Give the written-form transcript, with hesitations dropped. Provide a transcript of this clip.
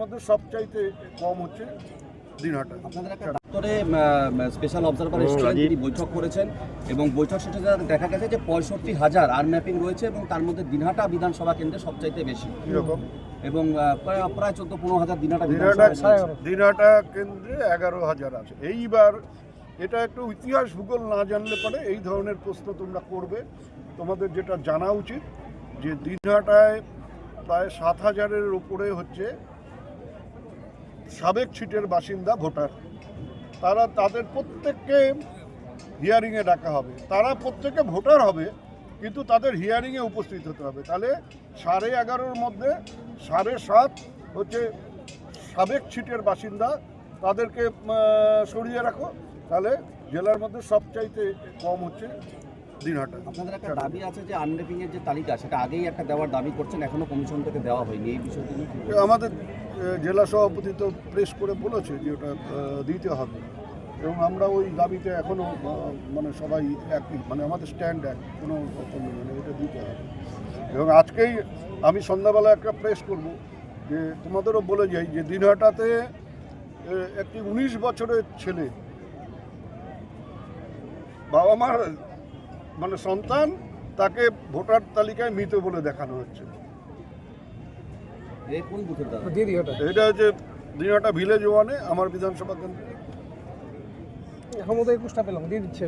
মধ্যে সবচাইতে কম হচ্ছে দিনহাটা। আপনাদের একটা দপ্তরে স্পেশাল অবজারভার এসেছিলেন, তিনি বৈঠক করেছেন এবং বৈঠক শেষে দেখা গেছে যে 65,000 আনম্যাপিং রয়েছে এবং তার মধ্যে দিনহাটা বিধানসভা কেন্দ্রে সবচাইতে বেশি এরকম এবং প্রায় 14-15,000 দিনহাটা দিনহাটা কেন্দ্রে 11,000 আছে। এইবার এটা একটু ইতিহাস ভূগোল না জানলে পরে এই ধরনের প্রশ্ন তোমরা করবে। তোমাদের যেটা জানা উচিত যে দিনহাটায় প্রায় 7,000-এর উপরে হচ্ছে সাবেক সিটের বাসিন্দা ভোটার। তাদের প্রত্যেককে হিয়ারিংয়ে ডাকা হবে। তারা প্রত্যেকে ভোটার হবে, কিন্তু তাদের হিয়ারিংয়ে উপস্থিত হতে হবে। তাহলে 11.5-র মধ্যে 7.5 হচ্ছে সাবেক সিটের বাসিন্দা, তাদেরকে সরিয়ে রাখো। তাহলে জেলার মধ্যে সবচাইতে কম হচ্ছে দিনহাটা। আপনাদের একটা দাবি আছে যে আনম্যাপিং এর যে তালিকা সেটা আগেই একটা দেওয়ার দাবি করছেন, এখনো কমিশন থেকে দেওয়া হয়নি, এই বিষয়টি আমাদের জেলা সভাপতি তো প্রেস করে বলেছে যে ওটা দিতে হবে এবং আমরা ওই দাবিতে এখনও মানে সবাই একই, মানে আমাদের স্ট্যান্ড এক, কোনো মানে এটা দিতে হবে। এবং আজকেই আমি সন্ধ্যাবেলা একটা প্রেস করব যে তোমাদেরও বলে যাই যে দিনহাটাতে একটি 19 বছরের ছেলে, বাবা মার মানে সন্তান, তাকে ভোটার তালিকায় মৃত বলে দেখানো হচ্ছে। এটা হচ্ছে দিনহাটা ভিলেজ 1-এ আমার বিধানসভা কেন্দ্রে। এখন মতো 21টা পেলাম, দিয়ে দিচ্ছে।